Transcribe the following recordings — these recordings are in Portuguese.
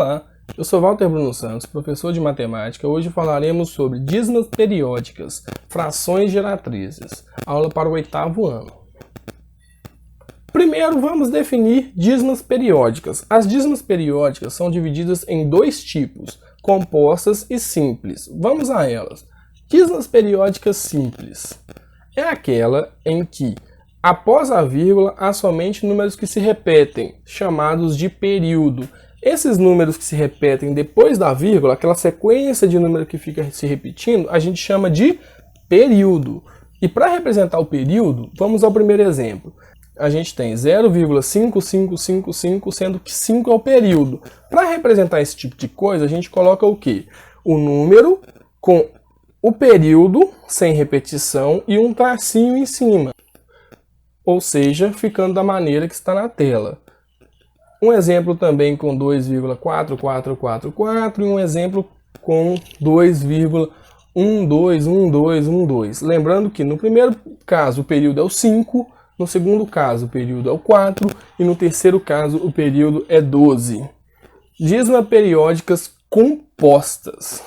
Olá, eu sou Walter Bruno Santos, professor de matemática. Hoje falaremos sobre dízimas periódicas, frações geratrizes, aula para o 8º ano. Primeiro vamos definir dízimas periódicas. As dízimas periódicas são divididas em dois tipos, compostas e simples. Vamos a elas. Dízimas periódicas simples é aquela em que, após a vírgula, há somente números que se repetem, chamados de período. Esses números que se repetem depois da vírgula, aquela sequência de números que fica se repetindo, a gente chama de período. E para representar o período, vamos ao primeiro exemplo. A gente tem 0,5555, sendo que 5 é o período. Para representar esse tipo de coisa, a gente coloca o quê? O número com o período, sem repetição, e um tracinho em cima. Ou seja, ficando da maneira que está na tela. Um exemplo também com 2,4444 e um exemplo com 2,121212. Lembrando que no primeiro caso o período é o 5, no segundo caso o período é o 4 e no terceiro caso o período é 12. Dízimas periódicas compostas.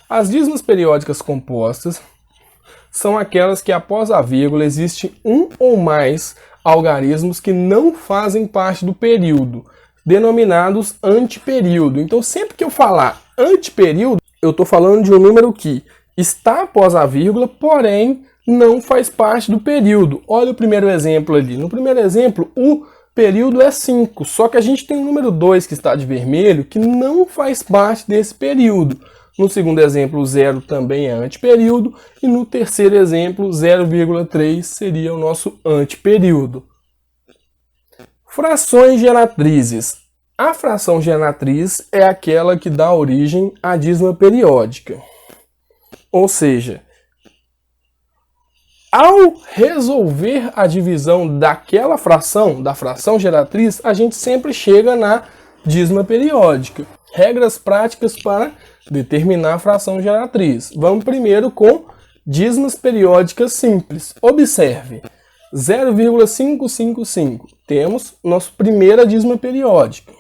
As dízimas periódicas compostas são aquelas que após a vírgula existe um ou mais algarismos que não fazem parte do período, denominados antiperíodo. Então, sempre que eu falar antiperíodo, eu estou falando de um número que está após a vírgula, porém não faz parte do período. Olha o primeiro exemplo ali. No primeiro exemplo, o período é 5, só que a gente tem o número 2 que está de vermelho, que não faz parte desse período. No segundo exemplo, o 0 também é antiperíodo. E no terceiro exemplo, 0,3 seria o nosso antiperíodo. Frações geratrizes. A fração geratriz é aquela que dá origem à dízima periódica. Ou seja, ao resolver a divisão daquela fração, da fração geratriz, a gente sempre chega na dízima periódica. Regras práticas para determinar a fração geratriz. Vamos primeiro com dízimas periódicas simples. Observe, 0,555. Temos nossa primeira dízima periódica.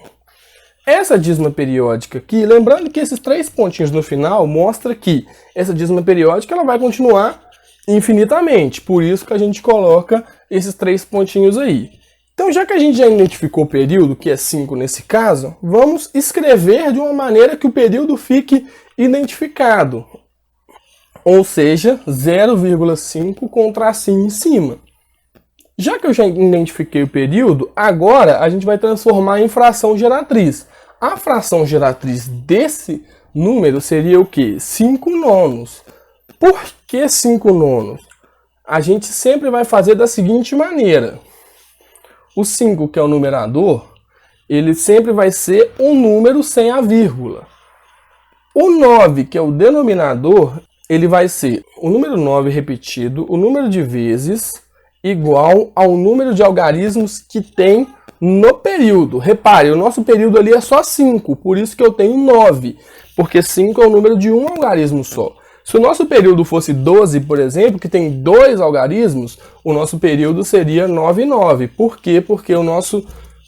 Essa dízima periódica aqui, lembrando que esses 3 pontinhos no final mostra que essa dízima periódica ela vai continuar infinitamente. Por isso que a gente coloca esses 3 pontinhos aí. Então, já que a gente já identificou o período, que é 5 nesse caso, vamos escrever de uma maneira que o período fique identificado. Ou seja, 0,5 com um tracinho em cima. Já que eu já identifiquei o período, agora a gente vai transformar em fração geratriz. A fração geratriz desse número seria o quê? 5 nonos. Por que 5 nonos? A gente sempre vai fazer da seguinte maneira. O 5, que é o numerador, ele sempre vai ser um número sem a vírgula. O 9, que é o denominador, ele vai ser o número 9 repetido, o número de vezes, igual ao número de algarismos que tem no período. Repare, o nosso período ali é só 5, por isso que eu tenho 9, porque 5 é o número de um algarismo só. Se o nosso período fosse 12, por exemplo, que tem 2 algarismos, o nosso período seria 9, 9. Por quê? Porque o nosso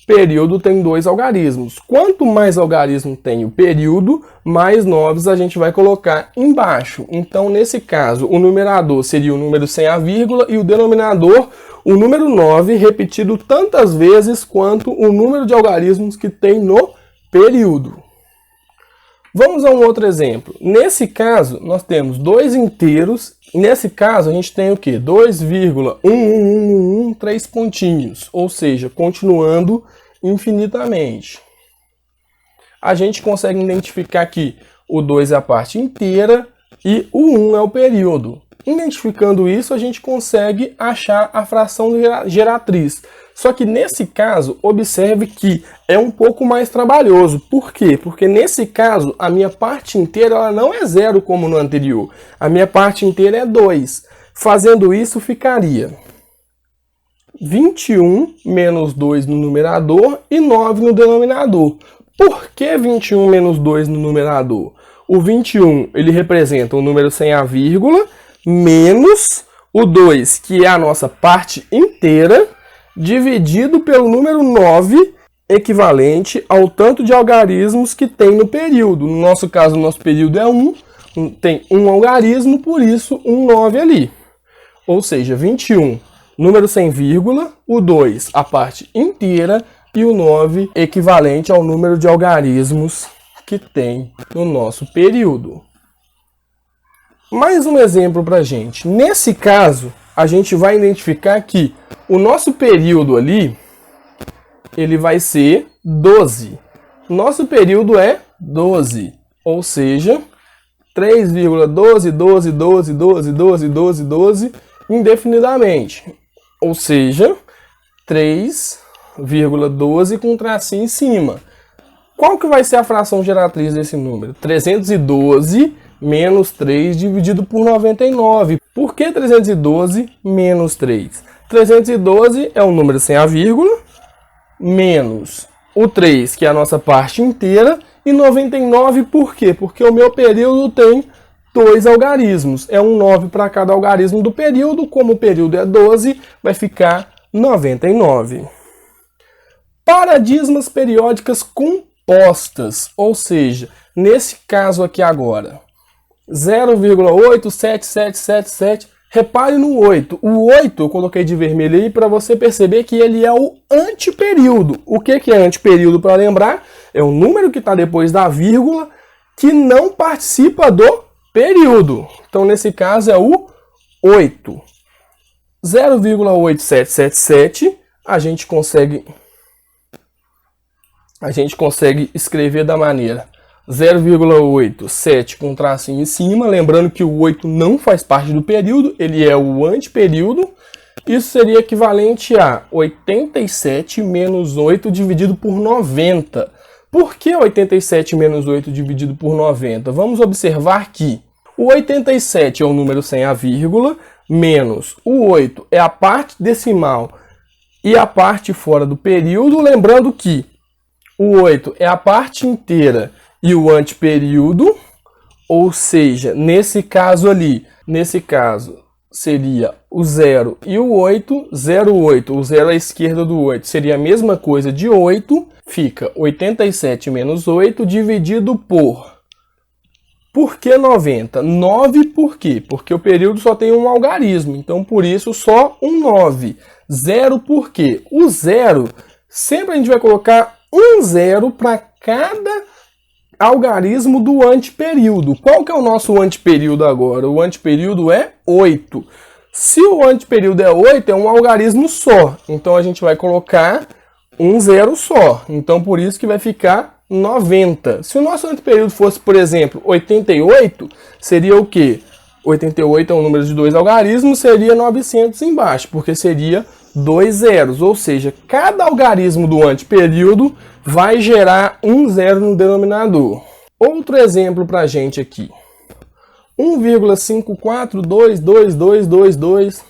período tem 2 algarismos. Quanto mais algarismo tem o período, mais 9 a gente vai colocar embaixo. Então, nesse caso, o numerador seria o número sem a vírgula e o denominador, o número 9, repetido tantas vezes quanto o número de algarismos que tem no período. Vamos a um outro exemplo. Nesse caso, nós temos 2 inteiros. Nesse caso, a gente tem o quê? 2,1111, 3 pontinhos. Ou seja, continuando infinitamente. A gente consegue identificar que o 2 é a parte inteira e o 1 é o período. Identificando isso, a gente consegue achar a fração geratriz. Só que nesse caso, observe que é um pouco mais trabalhoso. Por quê? Porque nesse caso, a minha parte inteira ela não é 0 como no anterior. A minha parte inteira é 2. Fazendo isso, ficaria 21 menos 2 no numerador e 9 no denominador. Por que 21 menos 2 no numerador? O 21 ele representa o número sem a vírgula, menos o 2, que é a nossa parte inteira, dividido pelo número 9, equivalente ao tanto de algarismos que tem no período. No nosso caso, o nosso período é 1, tem um algarismo, por isso um 9 ali. Ou seja, 21, número sem vírgula, o 2, a parte inteira, e o 9 equivalente ao número de algarismos que tem no nosso período. Mais um exemplo para a gente. Nesse caso, a gente vai identificar que o nosso período ali, ele vai ser 12. Nosso período é 12, ou seja, 3,12, 12, 12, 12, 12, 12, 12, indefinidamente. Ou seja, 3,12 com um tracinho em cima. Qual que vai ser a fração geratriz desse número? 312 menos 3 dividido por 99. Por que 312 menos 3? 312 é um número sem a vírgula, menos o 3, que é a nossa parte inteira, e 99 por quê? Porque o meu período tem 2 algarismos. É um 9 para cada algarismo do período. Como o período é 12, vai ficar 99. Para dízimas periódicas compostas, ou seja, nesse caso aqui agora, 0,87777, repare no 8. O 8 eu coloquei de vermelho aí para você perceber que ele é o antiperíodo. O que é antiperíodo, para lembrar? É o número que está depois da vírgula que não participa do período. Então, nesse caso, é o 8. 0,8777 a gente consegue escrever da maneira 0,87 com um tracinho em cima, lembrando que o 8 não faz parte do período, ele é o antiperíodo. Isso seria equivalente a 87 menos 8 dividido por 90. Por que 87 menos 8 dividido por 90? Vamos observar que o 87 é o número sem a vírgula, menos o 8 é a parte decimal e a parte fora do período, lembrando que o 8 é a parte inteira e o antiperíodo, ou seja, nesse caso seria o 0 e o 8, 0,8, o 0 à esquerda do 8 seria a mesma coisa de 8, fica 87 menos 8 dividido por que 90? 9 por quê? Porque o período só tem um algarismo, então por isso só um 9. 0 por quê? O 0, sempre a gente vai colocar um 0 para cada algarismo do antiperíodo. Qual que é o nosso antiperíodo agora? O antiperíodo é 8. Se o antiperíodo é 8, é um algarismo só. Então a gente vai colocar um 0 só. Então por isso que vai ficar 90. Se o nosso antiperíodo fosse, por exemplo, 88, seria o quê? 88 é um número de 2 algarismos, seria 900 embaixo, porque seria 2 zeros. Ou seja, cada algarismo do antiperíodo vai gerar um 0 no denominador. Outro exemplo para a gente aqui. 1,54222222.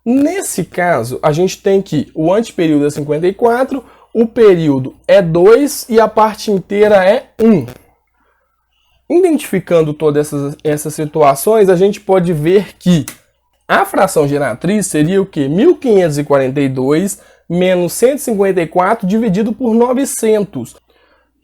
Nesse caso, a gente tem que o antiperíodo é 54, o período é 2 e a parte inteira é 1. Identificando todas essas situações, a gente pode ver que a fração geratriz seria o quê? 1542 menos 154 dividido por 900.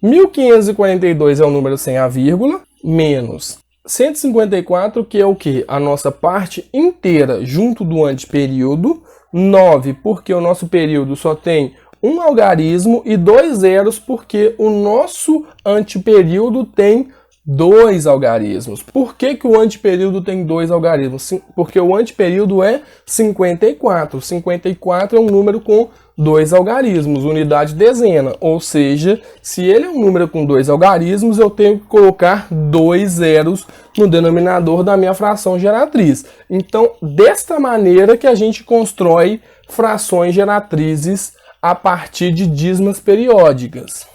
1542 é o número sem a vírgula, menos 154, que é o quê? A nossa parte inteira junto do antiperíodo. 9, porque o nosso período só tem um algarismo, e 2 zeros, porque o nosso antiperíodo tem 2 algarismos. Por que que o antiperíodo tem 2 algarismos? Porque o antiperíodo é 54. 54 é um número com 2 algarismos, unidade dezena. Ou seja, se ele é um número com 2 algarismos, eu tenho que colocar 2 zeros no denominador da minha fração geratriz. Então, desta maneira que a gente constrói frações geratrizes a partir de dízimas periódicas.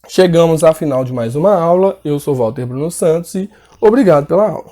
Chegamos ao final de mais uma aula. Eu sou Walter Bruno Santos e obrigado pela aula.